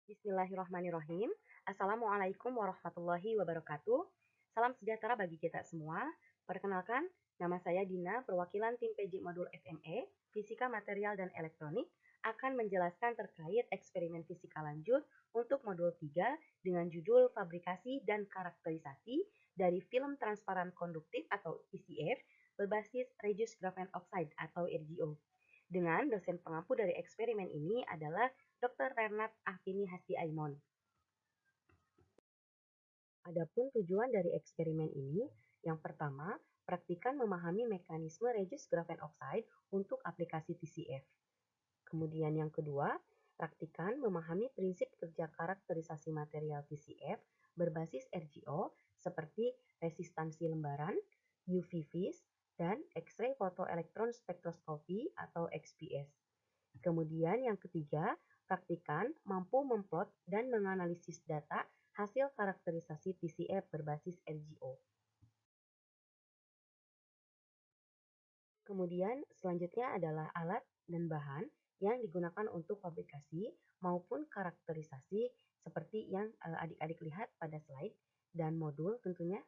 Bismillahirrahmanirrahim. Assalamualaikum warahmatullahi wabarakatuh. Salam sejahtera bagi kita semua. Perkenalkan, nama saya Dina, perwakilan tim PJ Modul FME, Fisika Material dan Elektronik, akan menjelaskan terkait eksperimen fisika lanjut untuk modul 3 dengan judul Fabrikasi dan Karakterisasi dari film transparan konduktif atau ECF berbasis Reduced Graphene Oxide atau RGO. Dengan dosen pengampu dari eksperimen ini adalah Dr. Renat Afini Hasti Aimon. Adapun tujuan dari eksperimen ini, yang pertama, praktikan memahami mekanisme reduced graphene oxide untuk aplikasi TCF. Kemudian yang kedua, praktikan memahami prinsip kerja karakterisasi material TCF berbasis RGO seperti resistansi lembaran, UV vis, dan X-ray photoelectron spectroscopy atau XPS. Kemudian yang ketiga, praktikan mampu memplot dan menganalisis data hasil karakterisasi TCF berbasis RGO. Kemudian selanjutnya adalah alat dan bahan yang digunakan untuk fabrikasi maupun karakterisasi seperti yang adik-adik lihat pada slide dan modul tentunya.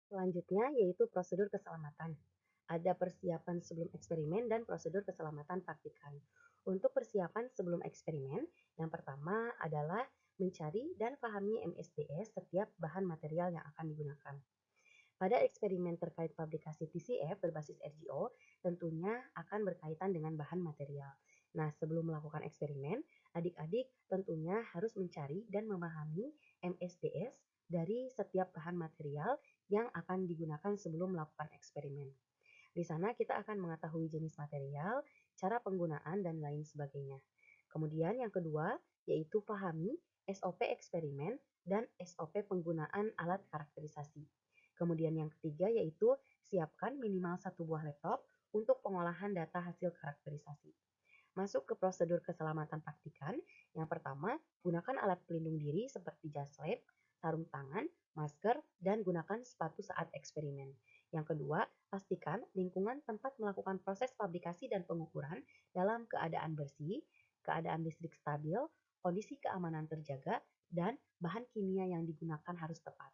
Selanjutnya yaitu prosedur keselamatan. Ada persiapan sebelum eksperimen dan prosedur keselamatan praktikan. Untuk persiapan sebelum eksperimen, yang pertama adalah mencari dan pahami MSDS setiap bahan material yang akan digunakan. Pada eksperimen terkait fabrikasi TCF berbasis RGO, tentunya akan berkaitan dengan bahan material. Nah, sebelum melakukan eksperimen, adik-adik tentunya harus mencari dan memahami MSDS dari setiap bahan material yang akan digunakan sebelum melakukan eksperimen. Di sana kita akan mengetahui jenis material, cara penggunaan, dan lain sebagainya. Kemudian yang kedua, yaitu pahami SOP eksperimen dan SOP penggunaan alat karakterisasi. Kemudian yang ketiga yaitu siapkan minimal 1 buah laptop untuk pengolahan data hasil karakterisasi. Masuk ke prosedur keselamatan praktikan. Yang pertama, gunakan alat pelindung diri seperti jas lab, sarung tangan, masker, dan gunakan sepatu saat eksperimen. Yang kedua, pastikan lingkungan tempat melakukan proses fabrikasi dan pengukuran dalam keadaan bersih, keadaan listrik stabil, kondisi keamanan terjaga, dan bahan kimia yang digunakan harus tepat.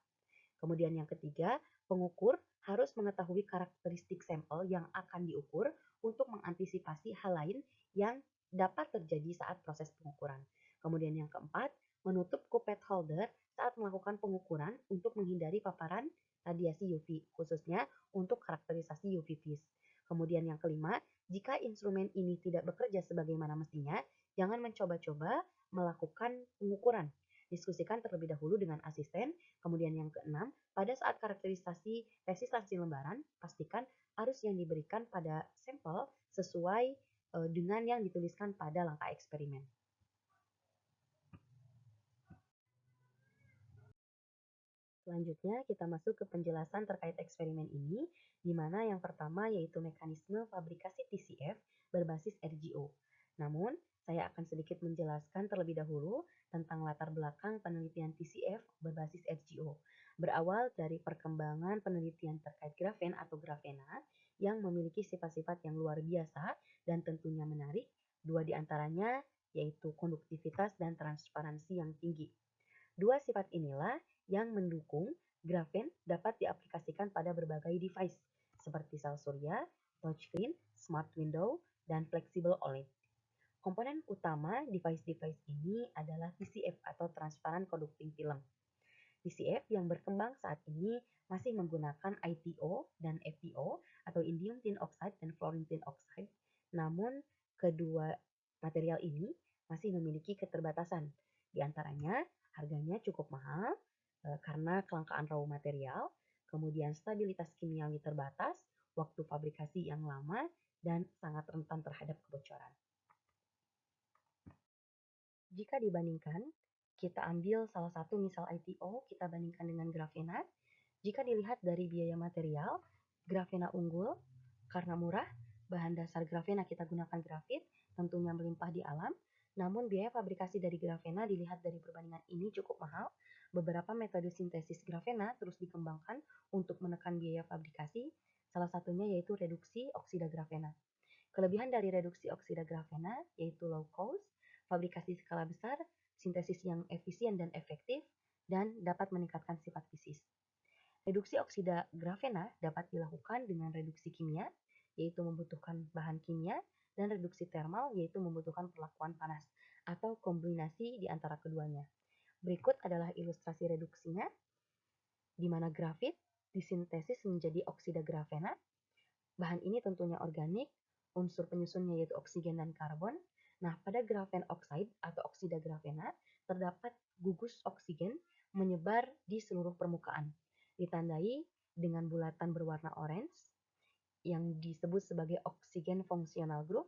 Kemudian yang ketiga, pengukur harus mengetahui karakteristik sampel yang akan diukur untuk mengantisipasi hal lain yang dapat terjadi saat proses pengukuran. Kemudian yang keempat, menutup kupet holder saat melakukan pengukuran untuk menghindari paparan radiasi UV, khususnya untuk karakterisasi UV vis. Kemudian yang kelima, jika instrumen ini tidak bekerja sebagaimana mestinya, jangan mencoba-coba melakukan pengukuran. Diskusikan terlebih dahulu dengan asisten. Kemudian yang keenam, pada saat karakterisasi resistansi lembaran, pastikan arus yang diberikan pada sampel sesuai dengan yang dituliskan pada langkah eksperimen. Selanjutnya kita masuk ke penjelasan terkait eksperimen ini, di mana yang pertama yaitu mekanisme fabrikasi TCF berbasis RGO. Namun, saya akan sedikit menjelaskan terlebih dahulu tentang latar belakang penelitian TCF berbasis RGO. Berawal dari perkembangan penelitian terkait grafen atau grafena yang memiliki sifat-sifat yang luar biasa dan tentunya menarik, dua di antaranya yaitu konduktivitas dan transparansi yang tinggi. Dua sifat inilah yang mendukung grafen dapat diaplikasikan pada berbagai device seperti sel surya, touchscreen, smart window, dan flexible OLED. Komponen utama device-device ini adalah TCF atau Transparent Conducting Film. TCF yang berkembang saat ini masih menggunakan ITO dan FTO atau indium tin oxide dan fluorine tin oxide. Namun kedua material ini masih memiliki keterbatasan. Di antaranya harganya cukup mahal karena kelangkaan raw material, kemudian stabilitas kimiawi terbatas, waktu fabrikasi yang lama, dan sangat rentan terhadap kebocoran. Jika dibandingkan, kita ambil salah satu misal ITO, kita bandingkan dengan grafena. Jika dilihat dari biaya material, grafena unggul karena murah, bahan dasar grafena kita gunakan grafit, tentunya melimpah di alam. Namun biaya fabrikasi dari grafena dilihat dari perbandingan ini cukup mahal. Beberapa metode sintesis grafena terus dikembangkan untuk menekan biaya fabrikasi, salah satunya yaitu reduksi oksida grafena. Kelebihan dari reduksi oksida grafena yaitu low cost, fabrikasi skala besar, sintesis yang efisien dan efektif, dan dapat meningkatkan sifat fisis. Reduksi oksida grafena dapat dilakukan dengan reduksi kimia, yaitu membutuhkan bahan kimia, dan reduksi termal, yaitu membutuhkan perlakuan panas, atau kombinasi di antara keduanya. Berikut adalah ilustrasi reduksinya, di mana grafit disintesis menjadi oksida grafena. Bahan ini tentunya organik, unsur penyusunnya yaitu oksigen dan karbon. Nah, pada grafen oxide atau oksida grafena terdapat gugus oksigen menyebar di seluruh permukaan, ditandai dengan bulatan berwarna orange yang disebut sebagai oksigen fungsional group.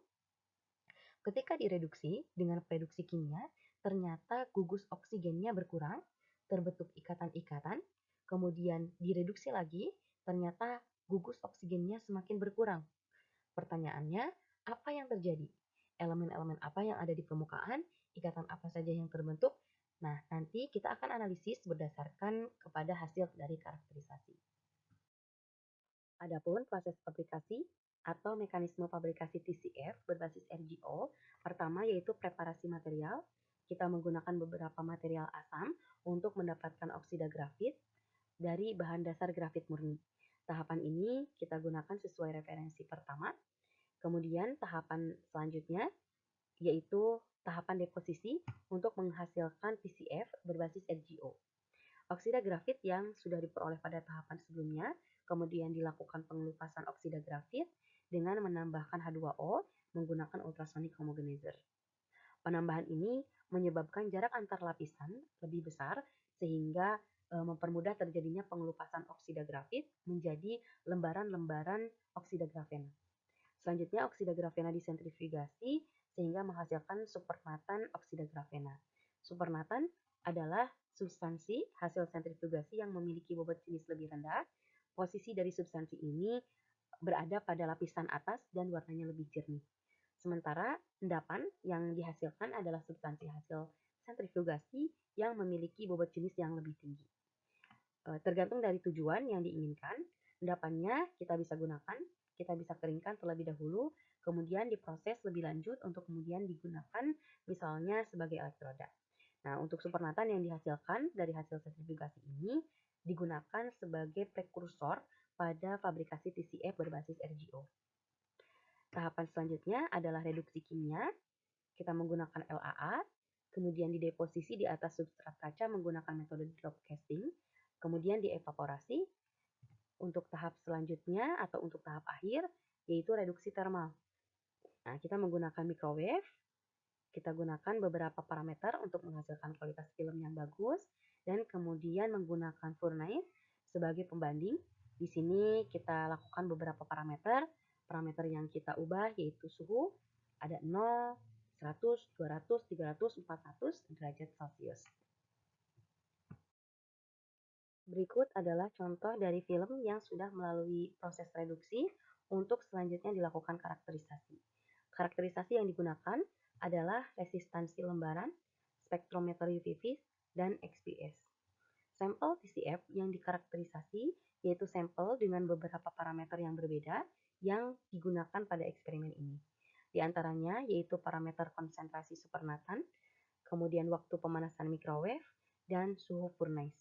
Ketika direduksi dengan reduksi kimia, ternyata gugus oksigennya berkurang, terbentuk ikatan-ikatan, kemudian direduksi lagi, ternyata gugus oksigennya semakin berkurang. Pertanyaannya, apa yang terjadi? Elemen-elemen apa yang ada di permukaan, ikatan apa saja yang terbentuk? Nah, nanti kita akan analisis berdasarkan kepada hasil dari karakterisasi. Adapun proses fabrikasi atau mekanisme fabrikasi TCF berbasis RGO, pertama yaitu preparasi material. Kita menggunakan beberapa material asam untuk mendapatkan oksida grafit dari bahan dasar grafit murni. Tahapan ini kita gunakan sesuai referensi pertama. Kemudian tahapan selanjutnya yaitu tahapan deposisi untuk menghasilkan TCF berbasis RGO. Oksida grafit yang sudah diperoleh pada tahapan sebelumnya, kemudian dilakukan pengelupasan oksida grafit dengan menambahkan H2O menggunakan ultrasonic homogenizer. Penambahan ini menyebabkan jarak antar lapisan lebih besar sehingga mempermudah terjadinya pengelupasan oksida grafit menjadi lembaran-lembaran oksida grafena. Selanjutnya oksida grafena disentrifugasi sehingga menghasilkan supernatan oksida grafena. Supernatan adalah substansi hasil sentrifugasi yang memiliki bobot jenis lebih rendah. Posisi dari substansi ini berada pada lapisan atas dan warnanya lebih jernih. Sementara endapan yang dihasilkan adalah substansi hasil sentrifugasi yang memiliki bobot jenis yang lebih tinggi. Tergantung dari tujuan yang diinginkan, endapannya kita bisa gunakan, kita bisa keringkan terlebih dahulu, kemudian diproses lebih lanjut untuk kemudian digunakan misalnya sebagai elektroda. Nah, untuk supernatan yang dihasilkan dari hasil sentrifugasi ini digunakan sebagai prekursor pada fabrikasi TCF berbasis RGO. Tahapan selanjutnya adalah reduksi kimia. Kita menggunakan LAA, kemudian dideposisi di atas substrat kaca menggunakan metode drop casting, kemudian dievaporasi. Untuk tahap selanjutnya atau untuk tahap akhir yaitu reduksi termal. Nah, kita menggunakan microwave. Kita gunakan beberapa parameter untuk menghasilkan kualitas film yang bagus dan kemudian menggunakan furnace sebagai pembanding. Di sini kita lakukan beberapa parameter. Parameter yang kita ubah yaitu suhu, ada 0, 100, 200, 300, 400 derajat Celcius. Berikut adalah contoh dari film yang sudah melalui proses reduksi untuk selanjutnya dilakukan karakterisasi. Karakterisasi yang digunakan adalah resistansi lembaran, spektrometer UV vis, dan XPS. Sampel TCF yang dikarakterisasi yaitu sampel dengan beberapa parameter yang berbeda yang digunakan pada eksperimen ini. Di antaranya yaitu parameter konsentrasi supernatan, kemudian waktu pemanasan microwave, dan suhu furnace.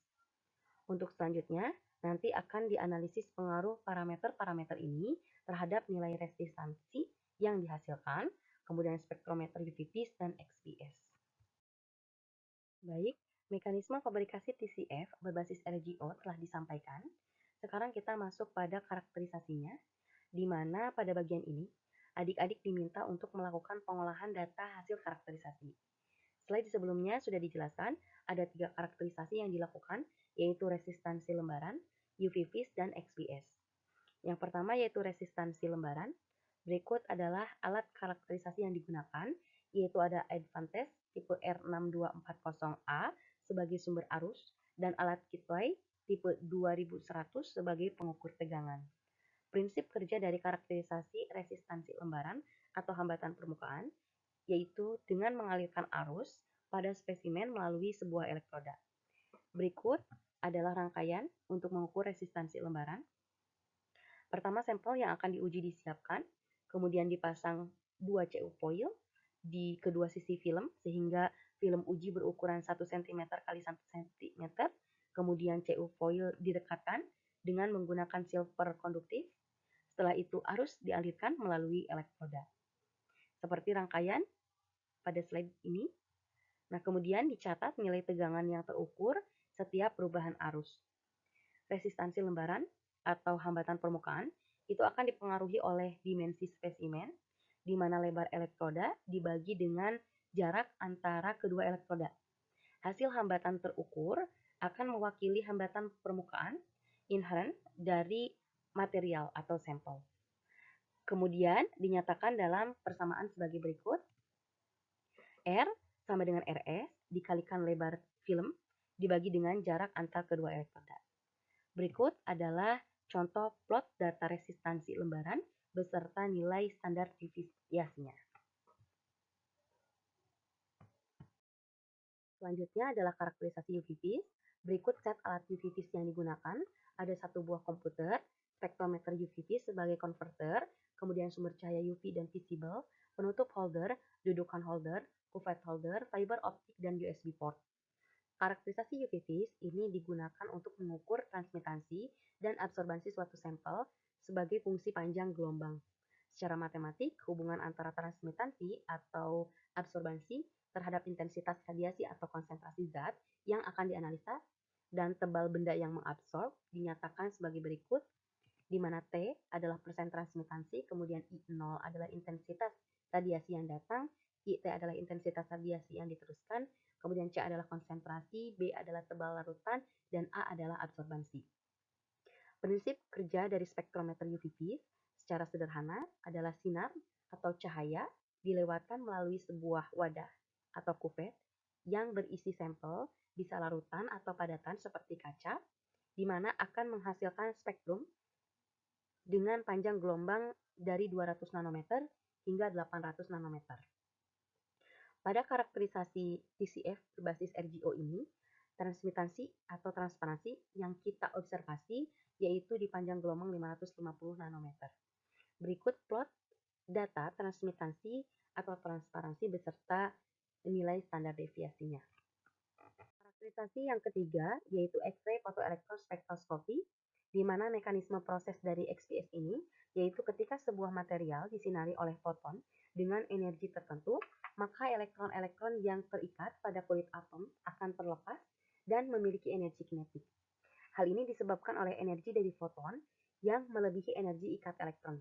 Untuk selanjutnya, nanti akan dianalisis pengaruh parameter-parameter ini terhadap nilai resistansi yang dihasilkan, kemudian spektrometer UV vis dan XPS. Baik, mekanisme fabrikasi TCF berbasis RGO telah disampaikan. Sekarang kita masuk pada karakterisasinya, di mana pada bagian ini, adik-adik diminta untuk melakukan pengolahan data hasil karakterisasi. Slide sebelumnya sudah dijelaskan, ada 3 karakterisasi yang dilakukan, yaitu resistansi lembaran, UV vis, dan XPS. Yang pertama yaitu resistansi lembaran. Berikut adalah alat karakterisasi yang digunakan, yaitu ada Advantage tipe R6240A sebagai sumber arus, dan alat Kitley tipe 2100 sebagai pengukur tegangan. Prinsip kerja dari karakterisasi resistansi lembaran atau hambatan permukaan yaitu dengan mengalirkan arus pada spesimen melalui sebuah elektroda. Berikut adalah rangkaian untuk mengukur resistansi lembaran. Pertama, sampel yang akan diuji disiapkan, kemudian dipasang 2 CU foil, di kedua sisi film sehingga film uji berukuran 1 cm kali 1 cm, kemudian CU foil didekatkan dengan menggunakan silver konduktif. Setelah itu arus dialirkan melalui elektroda. Seperti rangkaian pada slide ini. Nah, kemudian dicatat nilai tegangan yang terukur setiap perubahan arus. Resistansi lembaran atau hambatan permukaan itu akan dipengaruhi oleh dimensi spesimen, di mana lebar elektroda dibagi dengan jarak antara kedua elektroda. Hasil hambatan terukur akan mewakili hambatan permukaan inherent dari material atau sampel. Kemudian dinyatakan dalam persamaan sebagai berikut. R sama dengan Rs dikalikan lebar film dibagi dengan jarak antar kedua elektroda. Berikut adalah contoh plot data resistansi lembaran beserta nilai standar deviasinya. Selanjutnya adalah karakterisasi UV vis. Berikut set alat UV vis yang digunakan. Ada satu buah komputer, spektrometer UV vis sebagai konverter, kemudian sumber cahaya UV dan visible, penutup holder, dudukan holder, cuvette holder, fiber optik, dan USB port. Karakterisasi UV vis ini digunakan untuk mengukur transmitansi dan absorbansi suatu sampel sebagai fungsi panjang gelombang. Secara matematik, hubungan antara transmitansi atau absorbansi terhadap intensitas radiasi atau konsentrasi zat yang akan dianalisa dan tebal benda yang mengabsorb dinyatakan sebagai berikut, di mana T adalah persen transmitansi, kemudian I0 adalah intensitas radiasi yang datang, IT adalah intensitas radiasi yang diteruskan, kemudian C adalah konsentrasi, B adalah tebal larutan, dan A adalah absorbansi. Prinsip kerja dari spektrometer UV vis secara sederhana adalah sinar atau cahaya dilewatkan melalui sebuah wadah atau cuvette yang berisi sampel bisa larutan atau padatan seperti kaca, di mana akan menghasilkan spektrum dengan panjang gelombang dari 200 nanometer hingga 800 nanometer. Pada karakterisasi TCF berbasis RGO ini, transmitansi atau transparansi yang kita observasi yaitu di panjang gelombang 550 nanometer. Berikut plot data transmitansi atau transparansi beserta nilai standar deviasinya. Karakterisasi yang ketiga yaitu X-ray photoelectron spectroscopy, di mana mekanisme proses dari XPS ini yaitu ketika sebuah material disinari oleh foton dengan energi tertentu, maka elektron-elektron yang terikat pada kulit atom akan terlepas dan memiliki energi kinetik. Hal ini disebabkan oleh energi dari foton yang melebihi energi ikat elektron,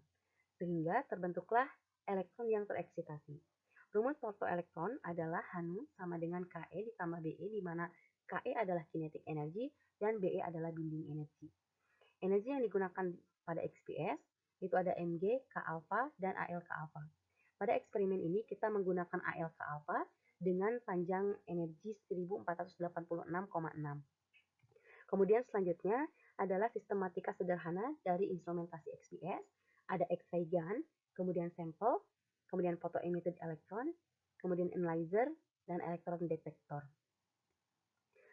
sehingga terbentuklah elektron yang tereksitasi. Rumus fotoelektron adalah H sama dengan KE ditambah BE, di mana KE adalah kinetic energy dan BE adalah binding energy. Energi yang digunakan pada XPS itu ada Mg, K alpha, dan Al K alpha. Pada eksperimen ini kita menggunakan Al K alpha dengan panjang energi 1486,6. Kemudian selanjutnya adalah sistematika sederhana dari instrumentasi XPS. Ada X-ray gun, kemudian sampel, kemudian photo-emitted electron, kemudian analyzer, dan elektron detektor.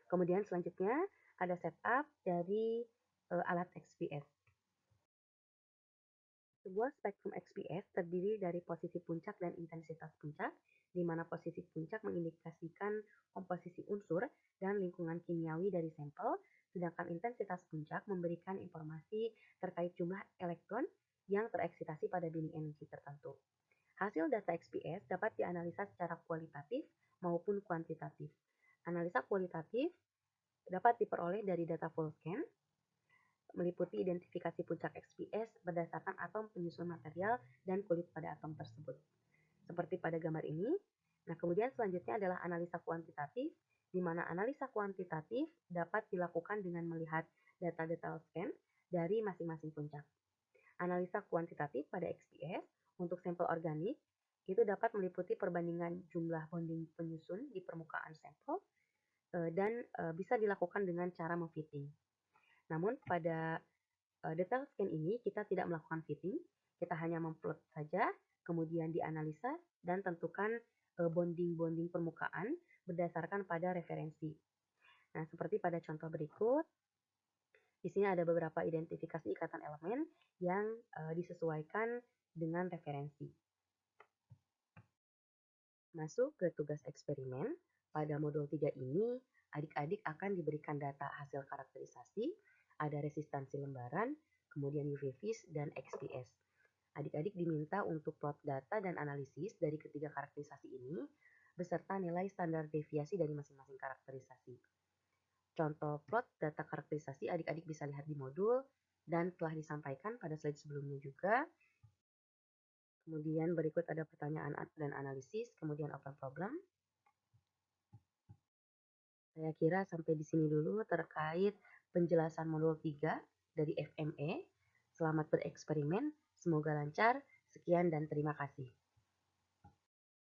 Kemudian selanjutnya ada setup dari alat XPS. Sebuah spektrum XPS terdiri dari posisi puncak dan intensitas puncak, di mana posisi puncak mengindikasikan komposisi unsur dan lingkungan kimiawi dari sampel, sedangkan intensitas puncak memberikan informasi terkait jumlah elektron yang tereksitasi pada binding energi tertentu. Hasil data XPS dapat dianalisa secara kualitatif maupun kuantitatif. Analisa kualitatif dapat diperoleh dari data full scan, meliputi identifikasi puncak XPS berdasarkan atom penyusun material dan kulit pada atom tersebut. Seperti pada gambar ini. Nah, kemudian selanjutnya adalah analisa kuantitatif, di mana analisa kuantitatif dapat dilakukan dengan melihat data detail scan dari masing-masing puncak. Analisa kuantitatif pada XPS untuk sampel organik itu dapat meliputi perbandingan jumlah bonding penyusun di permukaan sampel dan bisa dilakukan dengan cara memfitting. Namun pada detail scan ini kita tidak melakukan fitting, kita hanya memplot saja, kemudian dianalisa dan tentukan bonding-bonding permukaan berdasarkan pada referensi. Nah, seperti pada contoh berikut, di sini ada beberapa identifikasi ikatan elemen yang disesuaikan dengan referensi. Masuk ke tugas eksperimen, pada modul 3 ini, adik-adik akan diberikan data hasil karakterisasi, ada resistansi lembaran, kemudian UV vis, dan XPS. Adik-adik diminta untuk plot data dan analisis dari ketiga karakterisasi ini, beserta nilai standar deviasi dari masing-masing karakterisasi. Contoh plot data karakterisasi adik-adik bisa lihat di modul, dan telah disampaikan pada slide sebelumnya juga. Kemudian berikut ada pertanyaan dan analisis, kemudian open problem. Saya kira sampai di sini dulu terkait penjelasan modul 3 dari FME. Selamat bereksperimen, semoga lancar. Sekian dan terima kasih.